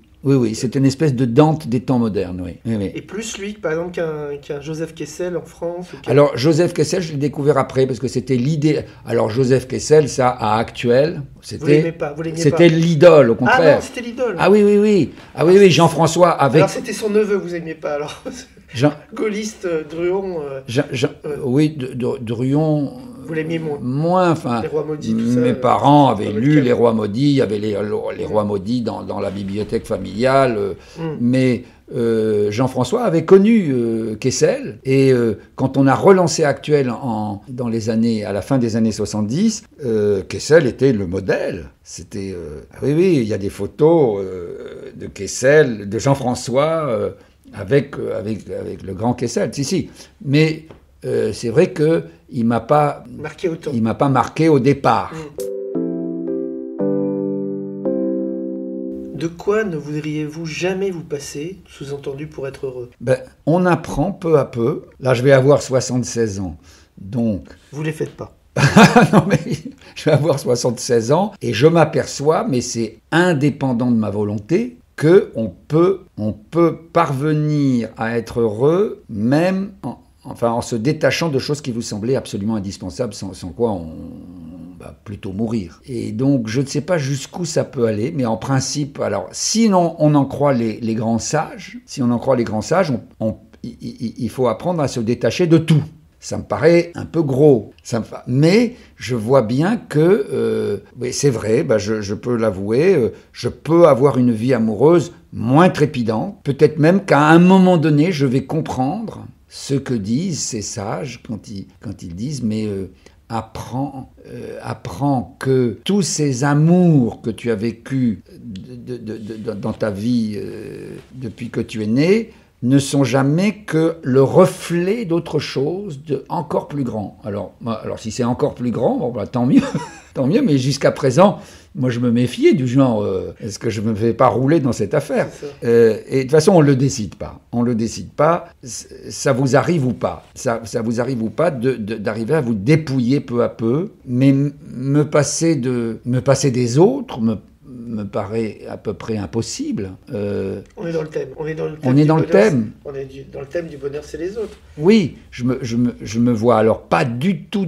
C'est une espèce de Dante des temps modernes, oui. Et plus lui, par exemple, qu'un Joseph Kessel en France Alors, Joseph Kessel, je l'ai découvert après, parce que c'était l'idée... Alors, Joseph Kessel, ça, à Actuel, vous l'aimez pas. C'était l'idole, au contraire. Ah non, c'était l'idole. Ah oui. Oui, Jean-François avec... Alors, c'était son neveu, vous aimiez pas, alors. Gaulliste, Druon... Oui, Druon... Vous l'aimiez moins, enfin, les Rois Maudits, tout ça. Mes parents avaient lu Les Rois Maudits, il y avait les Rois Maudits dans la bibliothèque familiale, mais Jean-François avait connu Kessel, et quand on a relancé Actuel dans les années, à la fin des années 70, Kessel était le modèle. C'était, oui, il y a des photos de Kessel, de Jean-François avec le grand Kessel, si, mais c'est vrai que il m'a pas marqué au départ. De quoi ne voudriez-vous jamais vous passer, sous-entendu pour être heureux ? On apprend peu à peu. Là, je vais avoir 76 ans, donc... Vous les faites pas. Non, mais je vais avoir 76 ans, et je m'aperçois, mais c'est indépendant de ma volonté, qu'on peut parvenir à être heureux, même en se détachant de choses qui vous semblaient absolument indispensables, sans quoi on va plutôt mourir. Et donc, je ne sais pas jusqu'où ça peut aller, mais en principe, alors, si on en croit les grands sages, il faut apprendre à se détacher de tout. ça me paraît un peu gros. Mais je vois bien que, oui, c'est vrai, je peux l'avouer, je peux avoir une vie amoureuse moins trépidante. Peut-être même qu'à un moment donné, je vais comprendre ce que disent ces sages quand ils disent, mais apprends que tous ces amours que tu as vécus dans ta vie depuis que tu es né ne sont jamais que le reflet d'autre chose, de encore plus grand. Alors si c'est encore plus grand, bon, tant mieux, tant mieux, mais jusqu'à présent, moi je me méfiais du genre, est-ce que je ne me fais pas rouler dans cette affaire ? Et de toute façon, on ne le décide pas. On ne le décide pas, ça vous arrive ou pas. Ça vous arrive ou pas d'arriver à vous dépouiller peu à peu, mais me passer des autres, me paraît à peu près impossible. On est dans le thème. On est dans le thème. On est dans le thème du bonheur, c'est les autres. Oui, je me vois alors pas du tout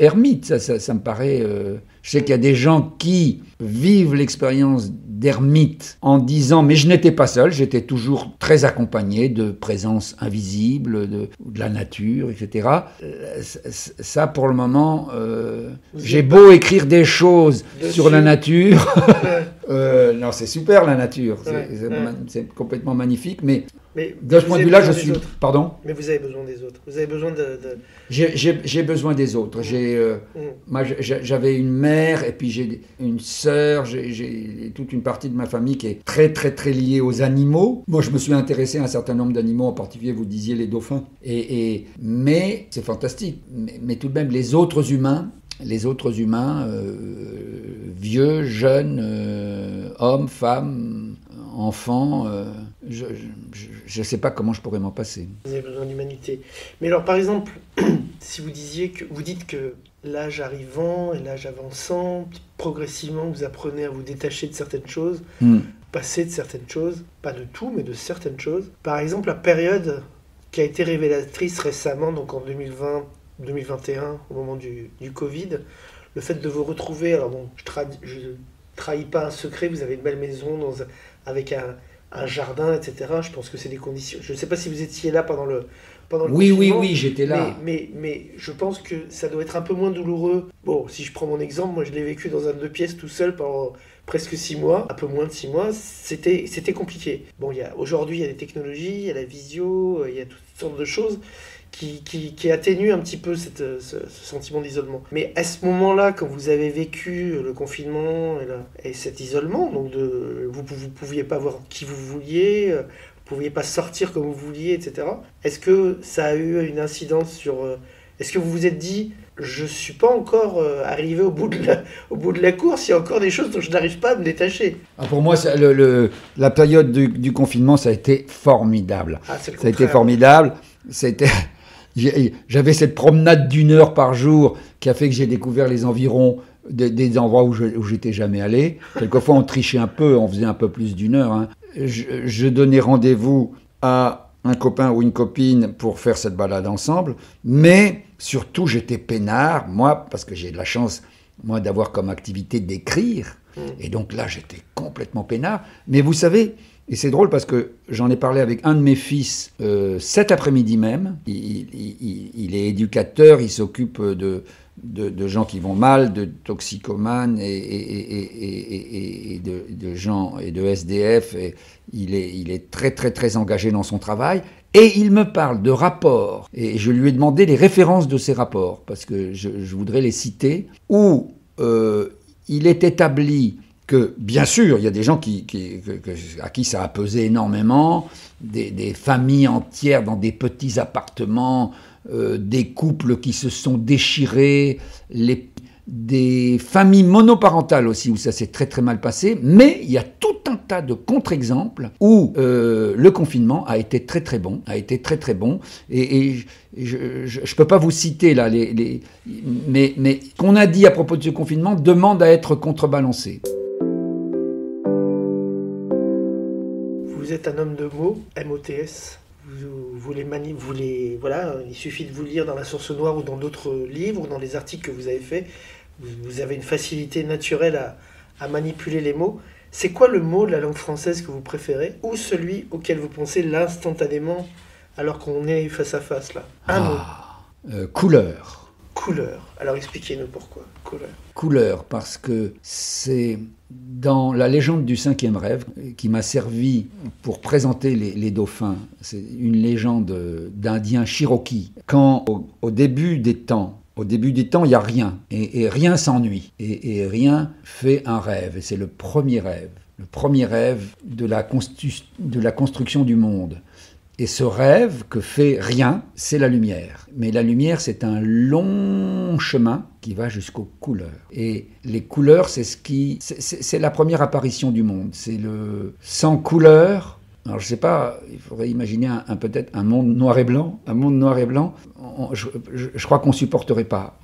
ermite. Ça me paraît... Je sais qu'il y a des gens qui vivent l'expérience d'ermite en disant « mais je n'étais pas seul, j'étais toujours très accompagné de présences invisibles, de la nature, etc. » Ça, pour le moment, j'ai beau écrire des choses sur la nature. Non, c'est super la nature, c'est complètement magnifique, mais de ce point de vue-là, je suis... Pardon ? Mais vous avez besoin des autres. Vous avez besoin de... J'ai besoin des autres. Moi, j'avais une mère et puis j'ai une sœur. J'ai toute une partie de ma famille qui est très, très, très liée aux animaux. Moi, je me suis intéressé à un certain nombre d'animaux, en particulier, vous disiez, les dauphins. Mais c'est fantastique. Mais tout de même, les autres humains, vieux, jeunes, hommes, femmes, enfants, je ne sais pas comment je pourrais m'en passer. Vous avez besoin d'humanité. Mais alors, par exemple, si vous dites que l'âge arrivant et l'âge avançant, progressivement, vous apprenez à vous détacher de certaines choses, passer de certaines choses, pas de tout, mais de certaines choses. Par exemple, la période qui a été révélatrice récemment, donc en 2020-2021, au moment du Covid, le fait de vous retrouver, alors bon, je trahis pas un secret, vous avez une belle maison avec un jardin, etc. Je pense que c'est des conditions. Je ne sais pas si vous étiez là pendant le confinement. Oui, j'étais là. Mais je pense que ça doit être un peu moins douloureux. Bon, si je prends mon exemple, moi je l'ai vécu dans un 2 pièces tout seul pendant presque 6 mois, un peu moins de 6 mois. C'était compliqué. Bon, aujourd'hui, il y a des technologies, il y a la visio, il y a toutes sortes de choses qui atténue un petit peu ce sentiment d'isolement. Mais à ce moment-là, quand vous avez vécu le confinement et cet isolement, donc vous ne pouviez pas voir qui vous vouliez, vous ne pouviez pas sortir comme vous vouliez, etc. Est-ce que ça a eu une incidence sur... Est-ce que vous vous êtes dit, je ne suis pas encore arrivé au bout de la course, il y a encore des choses dont je n'arrive pas à me détacher? Pour moi, la période du confinement, ça a été formidable. Ça a été formidable. J'avais cette promenade d'1 heure par jour qui a fait que j'ai découvert les environs des endroits où je n'étais jamais allé. Quelquefois, on trichait un peu, on faisait un peu plus d'1 heure. Hein. Je donnais rendez-vous à un copain ou une copine pour faire cette balade ensemble. Mais surtout, j'étais peinard, moi, parce que j'ai de la chance, moi, d'avoir comme activité d'écrire. Et donc là, j'étais complètement peinard. Mais vous savez... Et c'est drôle parce que j'en ai parlé avec un de mes fils cet après-midi même. Il est éducateur, il s'occupe de gens qui vont mal, de toxicomanes et de gens et de SDF. Et il est très très très engagé dans son travail. Et il me parle de rapports. Et je lui ai demandé les références de ces rapports parce que je voudrais les citer. Où il est établi que, bien sûr, il y a des gens à qui ça a pesé énormément, des familles entières dans des petits appartements, des couples qui se sont déchirés, des familles monoparentales aussi, où ça s'est très très mal passé, mais il y a tout un tas de contre-exemples où le confinement a été très très bon, et je ne peux pas vous citer là, mais ce qu'on a dit à propos de ce confinement demande à être contrebalancé. Vous êtes un homme de mots, MOTS. Voilà, il suffit de vous lire dans La Source Noire ou dans d'autres livres ou dans les articles que vous avez faits. Vous avez une facilité naturelle à manipuler les mots. C'est quoi le mot de la langue française que vous préférez ou celui auquel vous pensez l'instantanément alors qu'on est face à face là? Un mot. Couleur. Couleur. Alors expliquez-nous pourquoi. Couleur. Couleur, parce que c'est dans la légende du cinquième rêve qui m'a servi pour présenter les dauphins. C'est une légende d'Indien Cherokee. Quand au début des temps, il n'y a rien, et rien s'ennuie, et rien fait un rêve, et c'est le premier rêve de la construction du monde. Et ce rêve que fait rien, c'est la lumière. Mais la lumière, c'est un long chemin qui va jusqu'aux couleurs. Et les couleurs, c'est la première apparition du monde. C'est le sans couleurs. Alors je sais pas, il faudrait imaginer peut-être un monde noir et blanc. Un monde noir et blanc, je crois qu'on supporterait pas.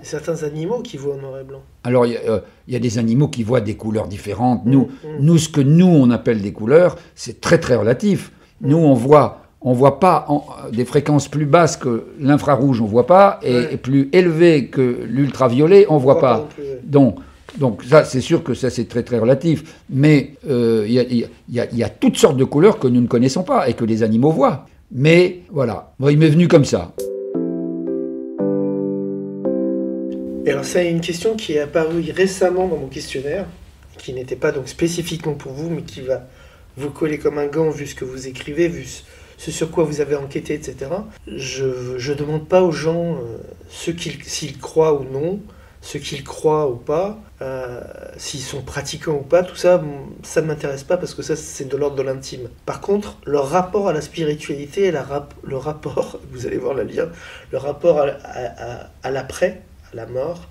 Certains animaux qui voient en noir et blanc. Alors il y a des animaux qui voient des couleurs différentes. Nous, ce que nous on appelle des couleurs, c'est très très relatif. Nous, on voit pas des fréquences plus basses que l'infrarouge, on voit pas, et plus élevées que l'ultraviolet, on voit pas. Donc ça, c'est sûr que ça, c'est très très relatif. Mais il y a toutes sortes de couleurs que nous ne connaissons pas et que les animaux voient. Mais voilà, bon, il m'est venu comme ça. Et alors, c'est une question qui est apparue récemment dans mon questionnaire, qui n'était pas donc spécifiquement pour vous, mais qui va vous coller comme un gant vu ce que vous écrivez, vu ce sur quoi vous avez enquêté, etc. Je ne demande pas aux gens s'ils croient ou non, ce qu'ils croient ou pas, s'ils sont pratiquants ou pas, tout ça, ça ne m'intéresse pas parce que ça, c'est de l'ordre de l'intime. Par contre, leur rapport à la spiritualité et le rapport, vous allez voir le lien, le rapport à l'après, à la mort,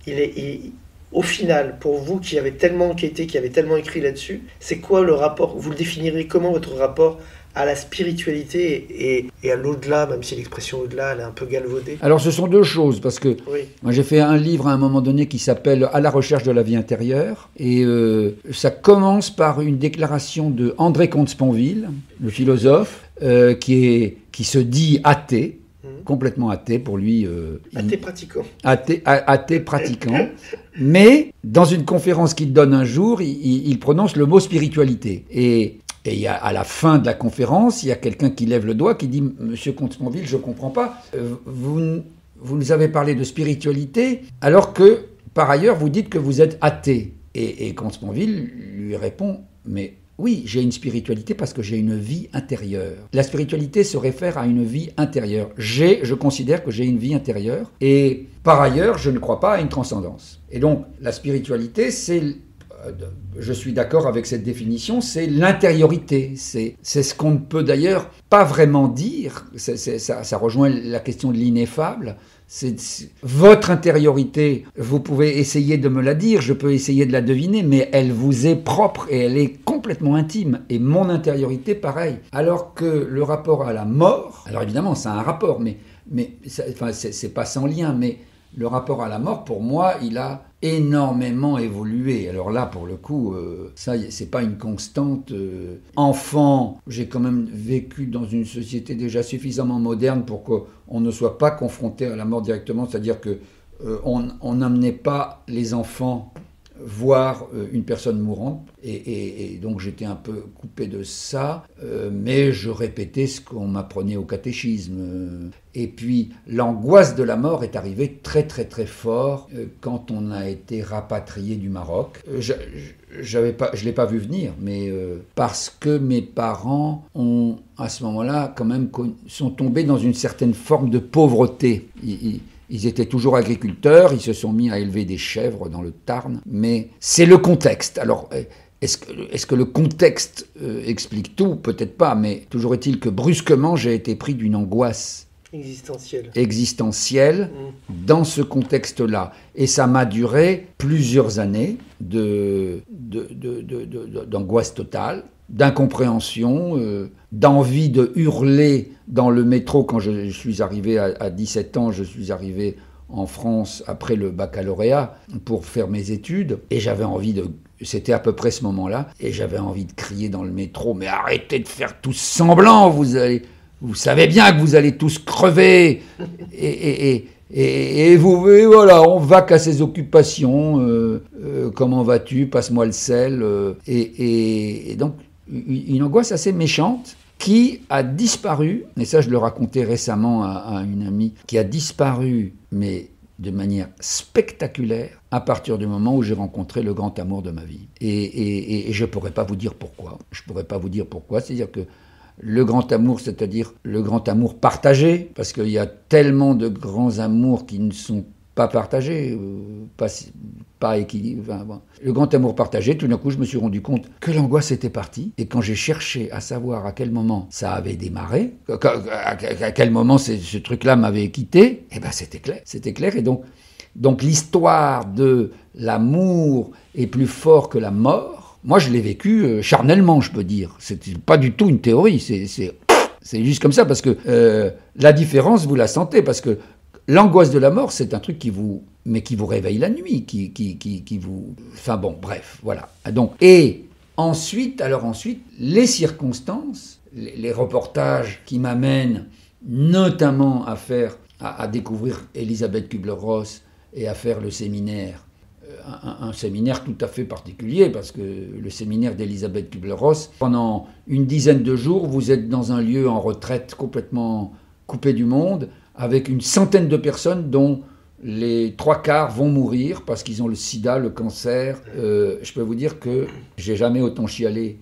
au final, pour vous qui avez tellement enquêté, qui avez tellement écrit là-dessus, c'est quoi le rapport? Vous le définirez comment, votre rapport à la spiritualité et à l'au-delà, même si l'expression au-delà, elle est un peu galvaudée? Alors ce sont deux choses, parce que moi j'ai fait un livre à un moment donné qui s'appelle « À la recherche de la vie intérieure », et ça commence par une déclaration de André Comte-Sponville, le philosophe, qui se dit athée, complètement athée pour lui. Athée pratiquant. Athée pratiquant. Mais dans une conférence qu'il donne un jour, il prononce le mot spiritualité. Et à la fin de la conférence, il y a quelqu'un qui lève le doigt, qui dit « Monsieur Comte-Sponville, je ne comprends pas. Vous nous avez parlé de spiritualité, alors que, par ailleurs, vous dites que vous êtes athée. » Et Comte-Sponville lui répond « Mais oui, j'ai une spiritualité parce que j'ai une vie intérieure. La spiritualité se réfère à une vie intérieure. Je considère que j'ai une vie intérieure et par ailleurs, je ne crois pas à une transcendance. Et donc, la spiritualité, je suis d'accord avec cette définition, c'est l'intériorité. C'est ce qu'on ne peut d'ailleurs pas vraiment dire. Ça rejoint la question de l'ineffable. C'est votre intériorité, vous pouvez essayer de me la dire, je peux essayer de la deviner, mais elle vous est propre et elle est complètement intime. Et mon intériorité, pareil. Alors que le rapport à la mort, alors évidemment, ça a un rapport, mais c'est pas sans lien, mais le rapport à la mort, pour moi, il a énormément évolué. Alors là, pour le coup, ça, c'est pas une constante. Enfant, j'ai quand même vécu dans une société déjà suffisamment moderne pour qu'on ne soit pas confronté à la mort directement, c'est-à-dire que on n'amenait pas les enfants voir une personne mourante, et donc j'étais un peu coupé de ça, mais je répétais ce qu'on m'apprenait au catéchisme. Et puis l'angoisse de la mort est arrivée très très très fort quand on a été rapatrié du Maroc. Je l'ai pas vu venir, mais parce que mes parents ont, à ce moment-là, quand même sont tombés dans une certaine forme de pauvreté. Ils étaient toujours agriculteurs, ils se sont mis à élever des chèvres dans le Tarn, mais c'est le contexte. Alors, est-ce que le contexte explique tout? Peut-être pas, mais toujours est-il que brusquement, j'ai été pris d'une angoisse existentielle dans ce contexte-là. Et ça m'a duré plusieurs années d'angoisse totale, d'incompréhension, d'envie de hurler dans le métro. Quand je suis arrivé à 17 ans, je suis arrivé en France après le baccalauréat pour faire mes études, et j'avais envie c'était à peu près ce moment-là, et j'avais envie de crier dans le métro, mais arrêtez de faire tous semblant, vous savez bien que vous allez tous crever, et voilà, on va qu'à ses occupations, comment vas-tu, passe-moi le sel, et donc une angoisse assez méchante, qui a disparu, et ça je le racontais récemment à une amie, qui a disparu, mais de manière spectaculaire, à partir du moment où j'ai rencontré le grand amour de ma vie. Et je ne pourrais pas vous dire pourquoi. Je ne pourrais pas vous dire pourquoi, c'est-à-dire que le grand amour, c'est-à-dire le grand amour partagé, parce qu'il y a tellement de grands amours qui ne sont pas partagés, pas équilibrés. Enfin, bon. Le grand amour partagé, tout d'un coup, je me suis rendu compte que l'angoisse était partie. Et quand j'ai cherché à savoir à quel moment ça avait démarré, à quel moment ce truc-là m'avait quitté, eh ben c'était clair. C'était clair. Et donc l'histoire de l'amour est plus fort que la mort, moi je l'ai vécu charnellement, je peux dire. C'est pas du tout une théorie, c'est juste comme ça, parce que la différence, vous la sentez, parce que l'angoisse de la mort, c'est un truc qui vous réveille la nuit, qui vous... Enfin bon, bref, voilà. Donc, et ensuite, les circonstances, les reportages qui m'amènent notamment à découvrir Elisabeth Kübler-Ross et à faire le séminaire, un séminaire tout à fait particulier, parce que le séminaire d'Elisabeth Kübler-Ross, pendant une dizaine de jours, vous êtes dans un lieu en retraite complètement coupé du monde, avec une centaine de personnes dont les 3/4 vont mourir parce qu'ils ont le sida, le cancer. Je peux vous dire que j'ai jamais autant chialé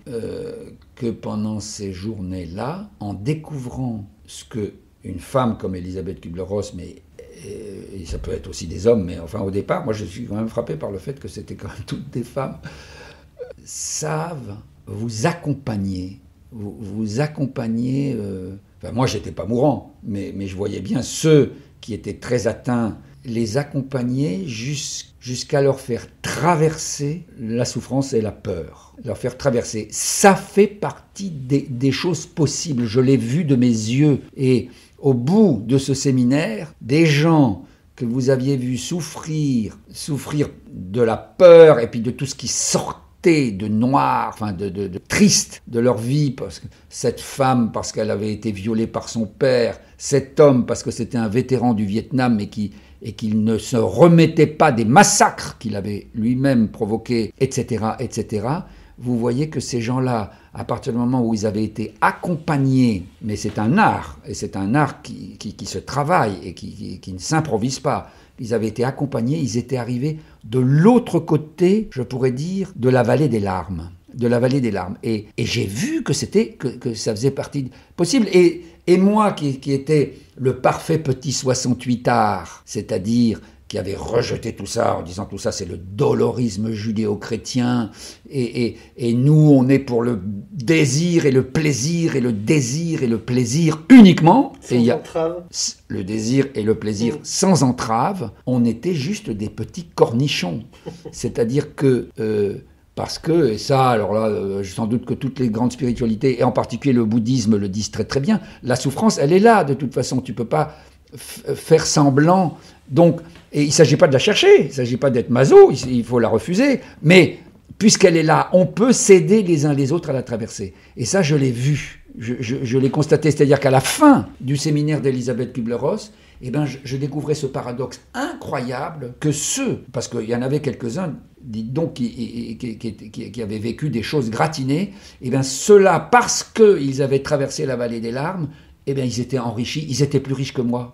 que pendant ces journées-là, en découvrant ce que une femme comme Elisabeth Kübler-Ross, mais et ça peut être aussi des hommes, mais enfin au départ, moi je suis quand même frappé par le fait que c'était quand même toutes des femmes, savent vous accompagner, vous accompagner... Enfin, moi, j'étais pas mourant, mais je voyais bien ceux qui étaient très atteints, les accompagner jusqu'à leur faire traverser la souffrance et la peur. Leur faire traverser. Ça fait partie des choses possibles. Je l'ai vu de mes yeux. Et au bout de ce séminaire, des gens que vous aviez vus souffrir de la peur et puis de tout ce qui sortait de noir, enfin de triste de leur vie, parce que cette femme parce qu'elle avait été violée par son père, cet homme parce que c'était un vétéran du Vietnam et qu'il ne se remettait pas des massacres qu'il avait lui-même provoqués, etc., etc. Vous voyez que ces gens-là, à partir du moment où ils avaient été accompagnés, mais c'est un art, et c'est un art qui se travaille et qui ne s'improvise pas. Ils avaient été accompagnés, ils étaient arrivés de l'autre côté, je pourrais dire, de la vallée des larmes. De la vallée des larmes. Et j'ai vu que que ça faisait partie possible. Et moi, qui était le parfait petit 68ard, c'est-à-dire qui avait rejeté tout ça en disant tout ça c'est le dolorisme judéo-chrétien et nous on est pour le désir et le plaisir et le désir et le plaisir uniquement. Sans entrave. Le désir et le plaisir sans entrave, on était juste des petits cornichons. C'est-à-dire que... parce que, et ça, alors là, sans doute que toutes les grandes spiritualités, et en particulier le bouddhisme, le disent très très bien, la souffrance, elle est là, de toute façon, tu ne peux pas faire semblant. Donc, et il ne s'agit pas de la chercher, il ne s'agit pas d'être maso, il faut la refuser, mais puisqu'elle est là, on peut s'aider les uns les autres à la traverser. Et ça, je l'ai vu, je l'ai constaté, c'est-à-dire qu'à la fin du séminaire d'Elisabeth Kübler-Ross, eh ben, je découvrais ce paradoxe incroyable que parce qu'il y en avait quelques-uns, dites donc, qui avaient vécu des choses gratinées, eh bien, ceux-là, parce qu'ils avaient traversé la vallée des larmes, eh bien, ils étaient enrichis, ils étaient plus riches que moi.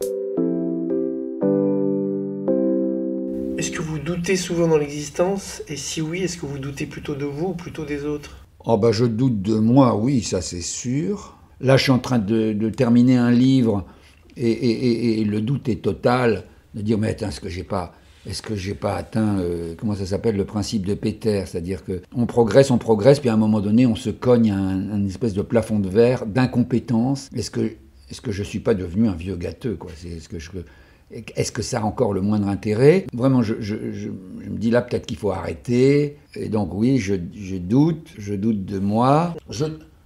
Est-ce que vous doutez souvent dans l'existence? Et si oui, est-ce que vous doutez plutôt de vous ou plutôt des autres? Oh ben, je doute de moi, oui, ça c'est sûr. Là, je suis en train de terminer un livre et le doute est total de dire, mais attends, est-ce que j'ai pas atteint, comment ça s'appelle, le principe de Péter, c'est-à-dire qu'on progresse, puis à un moment donné, on se cogne à un espèce de plafond de verre d'incompétence. Est-ce que je suis pas devenu un vieux gâteux, quoi? Est-ce que ça a encore le moindre intérêt? Vraiment, je me dis là, peut-être qu'il faut arrêter. Et donc oui, je doute de moi.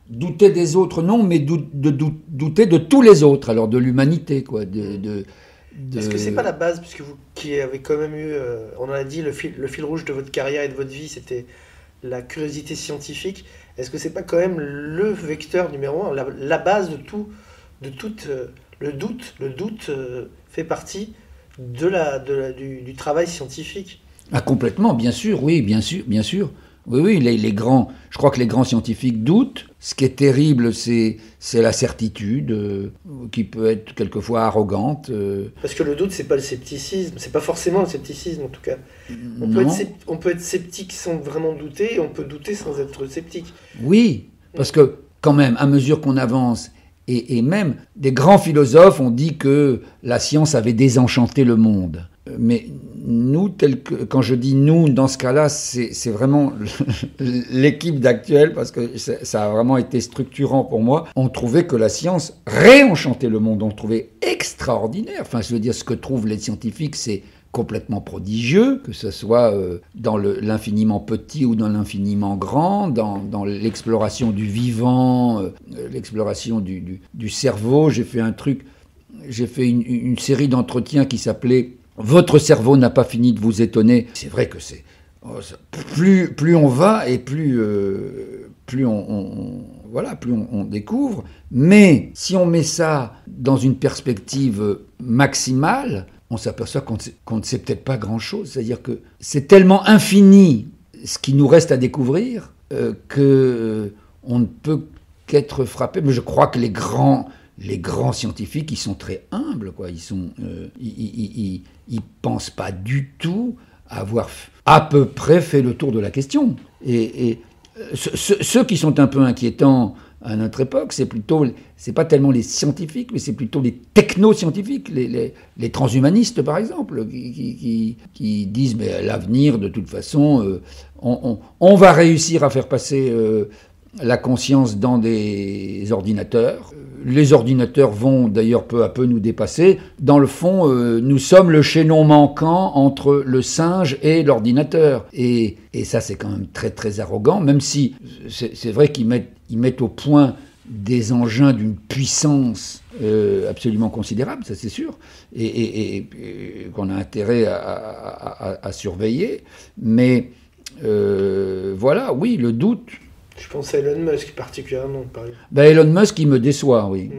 Douter des autres, non, mais douter de tous les autres, alors de l'humanité, quoi. Est-ce que c'est pas la base, puisque vous qui avez quand même eu, on en a dit, le fil rouge de votre carrière et de votre vie, c'était la curiosité scientifique. Est-ce que c'est pas quand même le vecteur numéro un, la base de tout, le doute fait partie du travail scientifique? Ah, complètement, bien sûr, oui, bien sûr. Oui, oui, je crois que les grands scientifiques doutent. Ce qui est terrible, c'est la certitude, qui peut être quelquefois arrogante. Parce que le doute, c'est pas le scepticisme, c'est pas forcément le scepticisme en tout cas. On peut être sceptique sans vraiment douter, et on peut douter sans être sceptique. Oui, parce que quand même, à mesure qu'on avance, et même des grands philosophes ont dit que la science avait désenchanté le monde. Mais nous, quand je dis nous, dans ce cas-là, c'est vraiment l'équipe d'actuel, parce que ça a vraiment été structurant pour moi. On trouvait que la science réenchantait le monde, on le trouvait extraordinaire. Enfin, je veux dire, ce que trouvent les scientifiques, c'est complètement prodigieux, que ce soit dans l'infiniment petit ou dans l'infiniment grand, dans l'exploration du vivant, l'exploration du cerveau. J'ai fait une série d'entretiens qui s'appelait « Votre cerveau n'a pas fini de vous étonner ». C'est vrai que plus on va et plus on découvre. Mais si on met ça dans une perspective maximale, on s'aperçoit qu'on ne sait peut-être pas grand-chose. C'est-à-dire que c'est tellement infini ce qui nous reste à découvrir qu'on ne peut qu'être frappé. Mais je crois que les grands scientifiques, ils sont très humbles, quoi. Ils pensent pas du tout avoir à peu près fait le tour de la question. Et ceux qui sont un peu inquiétants à notre époque, c'est pas tellement les scientifiques, mais c'est plutôt les techno-scientifiques, les transhumanistes par exemple, qui disent mais l'avenir de toute façon, on va réussir à faire passer la conscience dans des ordinateurs. Les ordinateurs vont d'ailleurs peu à peu nous dépasser. Dans le fond, nous sommes le chaînon manquant entre le singe et l'ordinateur. Et ça, c'est quand même très très arrogant, même si c'est vrai qu'ils mettent au point des engins d'une puissance absolument considérable, ça c'est sûr, et qu'on a intérêt à surveiller. Mais voilà, oui, le doute. Je pense à Elon Musk particulièrement, par exemple. Elon Musk, il me déçoit, oui.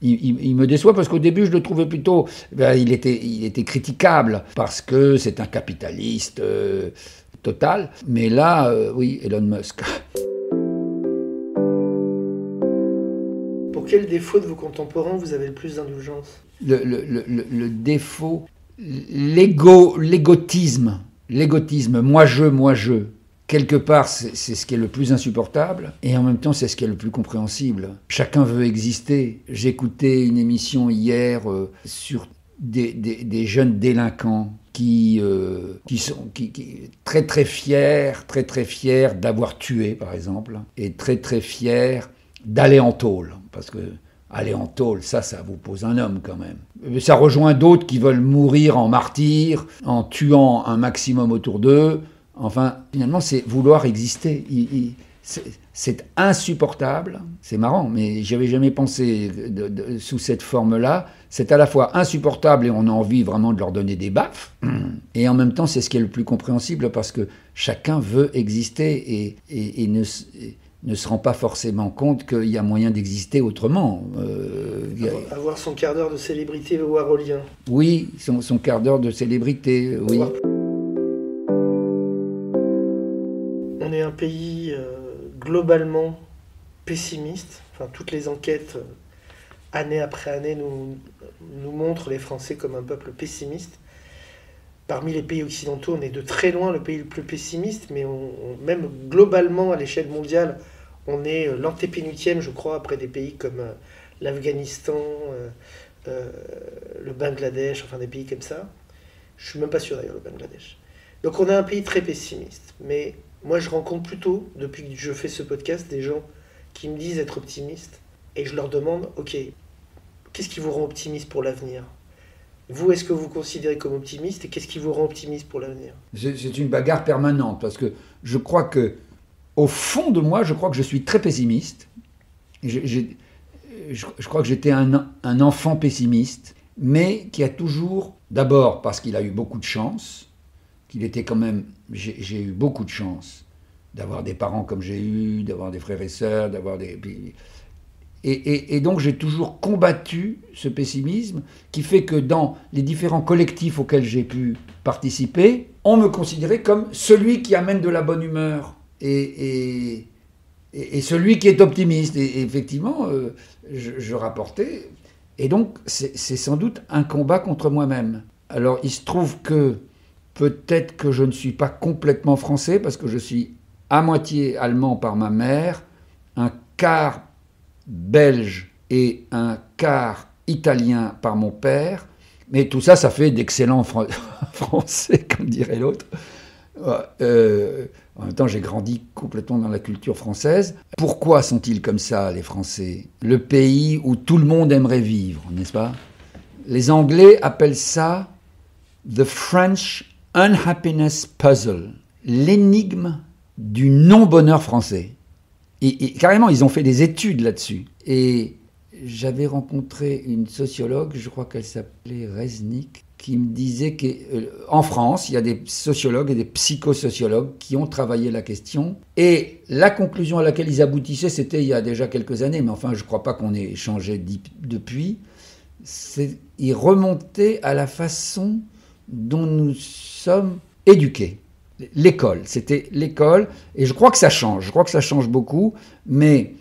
Il me déçoit parce qu'au début, je le trouvais plutôt... il était critiquable parce que c'est un capitaliste total. Mais là, oui, Elon Musk. Pour quel défaut de vos contemporains vous avez le plus d'indulgence ? Le défaut, l'égotisme. L'égotisme, moi je. Quelque part, c'est ce qui est le plus insupportable, et en même temps, c'est ce qui est le plus compréhensible. Chacun veut exister. J'écoutais une émission hier sur des jeunes délinquants qui sont très très fiers d'avoir tué, par exemple, et très très fiers d'aller en tôle, parce que aller en tôle, ça vous pose un homme quand même. Ça rejoint d'autres qui veulent mourir en martyrs, en tuant un maximum autour d'eux. Enfin, finalement, c'est vouloir exister. C'est insupportable. C'est marrant, mais j'y avais jamais pensé sous cette forme-là. C'est à la fois insupportable et on a envie vraiment de leur donner des baffes. Et en même temps, c'est ce qui est le plus compréhensible parce que chacun veut exister et ne se rend pas forcément compte qu'il y a moyen d'exister autrement. Avoir son quart d'heure de célébrité au Harolien. Oui, son quart d'heure de célébrité, oui. On est un pays globalement pessimiste. Enfin, toutes les enquêtes, année après année, nous montrent les Français comme un peuple pessimiste. Parmi les pays occidentaux, on est de très loin le pays le plus pessimiste, mais même globalement, à l'échelle mondiale, on est l'antépénultième, je crois, après des pays comme l'Afghanistan, le Bangladesh, enfin des pays comme ça. Je suis même pas sûr d'ailleurs, le Bangladesh. Donc on est un pays très pessimiste, mais moi, je rencontre plutôt, depuis que je fais ce podcast, des gens qui me disent être optimistes. Et je leur demande, ok, qu'est-ce qui vous rend optimiste pour l'avenir ? Vous, est-ce que vous vous considérez comme optimiste ? Et qu'est-ce qui vous rend optimiste pour l'avenir ? C'est une bagarre permanente, parce que je crois que, au fond de moi, je crois que je suis très pessimiste. Je crois que j'étais un enfant pessimiste, mais qui a toujours, d'abord parce qu'il a eu beaucoup de chance, qu'il était quand même... J'ai eu beaucoup de chance d'avoir des parents comme j'ai eu, d'avoir des frères et sœurs, d'avoir des... Et donc j'ai toujours combattu ce pessimisme qui fait que dans les différents collectifs auxquels j'ai pu participer, on me considérait comme celui qui amène de la bonne humeur. et celui qui est optimiste. Et effectivement, je rapportais. Et donc, c'est sans doute un combat contre moi-même. Alors, il se trouve que peut-être que je ne suis pas complètement français, parce que je suis à moitié allemand par ma mère, un quart belge et un quart italien par mon père. Mais tout ça, ça fait d'excellents français, comme dirait l'autre. En même temps, j'ai grandi complètement dans la culture française. Pourquoi sont-ils comme ça, les Français? Le pays où tout le monde aimerait vivre, n'est-ce pas? Les Anglais appellent ça « the French unhappiness puzzle », l'énigme du non-bonheur français. Et carrément, ils ont fait des études là-dessus. Et j'avais rencontré une sociologue, je crois qu'elle s'appelait Resnick, qui me disait qu'en France, il y a des sociologues et des psychosociologues qui ont travaillé la question. Et la conclusion à laquelle ils aboutissaient, c'était il y a déjà quelques années, mais enfin, je ne crois pas qu'on ait changé depuis. Ils remontaient à la façon dont nous sommes éduqués. L'école, c'était l'école. Et je crois que ça change beaucoup. Mais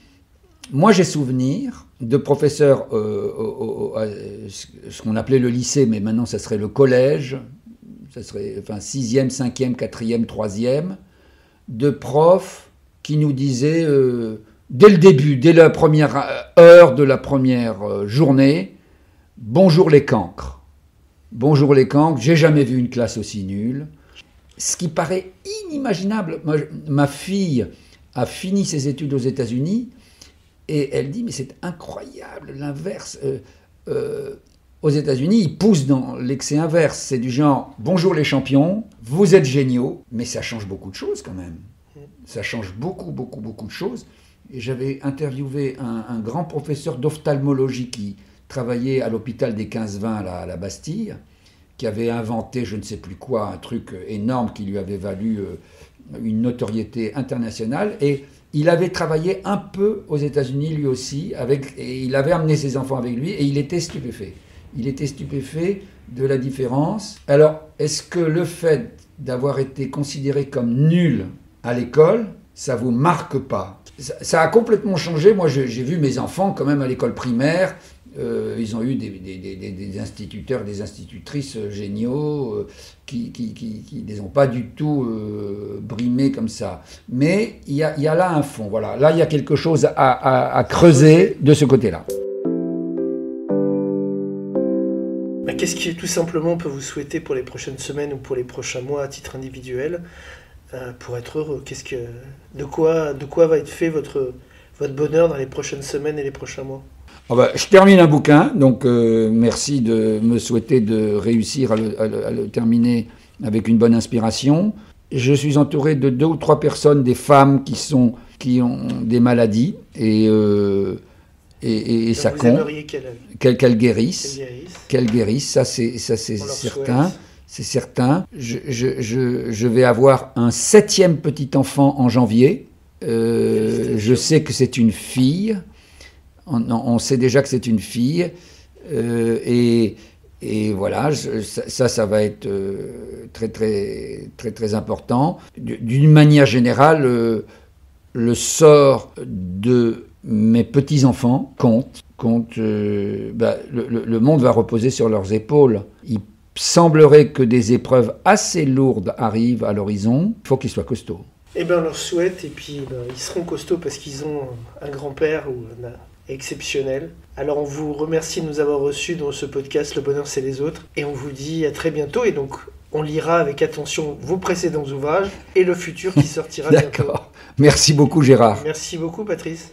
moi, j'ai souvenir de professeurs, ce qu'on appelait le lycée, mais maintenant ça serait le collège, ça serait 6e, 5e, 4e, 3e, de profs qui nous disaient, dès le début, dès la première heure de la première journée, « Bonjour les cancres ». Bonjour les cancres, j'ai jamais vu une classe aussi nulle. Ce qui paraît inimaginable. Ma fille a fini ses études aux États-Unis, et elle dit, mais c'est incroyable, l'inverse. Aux États-Unis, ils poussent dans l'excès inverse. C'est du genre, bonjour les champions, vous êtes géniaux, mais ça change beaucoup de choses quand même. Ça change beaucoup de choses. Et j'avais interviewé un grand professeur d'ophtalmologie qui travaillait à l'hôpital des 15-20 à la Bastille, qui avait inventé je ne sais plus quoi, un truc énorme qui lui avait valu une notoriété internationale. Et il avait travaillé un peu aux États-Unis lui aussi, et il avait amené ses enfants avec lui, et il était stupéfait. Il était stupéfait de la différence. Alors, est-ce que le fait d'avoir été considéré comme nul à l'école, ça vous marque pas? Ça a complètement changé. Moi, j'ai vu mes enfants quand même à l'école primaire. Ils ont eu des instituteurs, des institutrices géniaux qui les ont pas du tout brimés comme ça. Mais il y a là un fond. Voilà. Là, il y a quelque chose à creuser de ce côté-là. Qu'est-ce qui, tout simplement, on peut vous souhaiter pour les prochaines semaines ou pour les prochains mois à titre individuel pour être heureux? De quoi va être fait votre bonheur dans les prochaines semaines et les prochains mois? Je termine un bouquin, donc merci de me souhaiter de réussir à le terminer avec une bonne inspiration. Je suis entouré de 2 ou 3 personnes, des femmes qui ont des maladies, et ça compte. Qu'elles guérissent. Ça c'est certain. C'est certain. Je vais avoir un 7e petit enfant en janvier. Je sais que c'est une fille. On sait déjà que c'est une fille, et voilà, ça va être très important. D'une manière générale, le sort de mes petits-enfants compte. Le monde va reposer sur leurs épaules. Il semblerait que des épreuves assez lourdes arrivent à l'horizon. Il faut qu'ils soient costauds. On leur souhaite, et puis ils seront costauds parce qu'ils ont un grand-père exceptionnel. Alors on vous remercie de nous avoir reçus dans ce podcast Le Bonheur c'est les autres, et on vous dit à très bientôt, et donc on lira avec attention vos précédents ouvrages et le futur qui sortira bientôt. D'accord. Merci beaucoup Gérard. Merci beaucoup Patrice.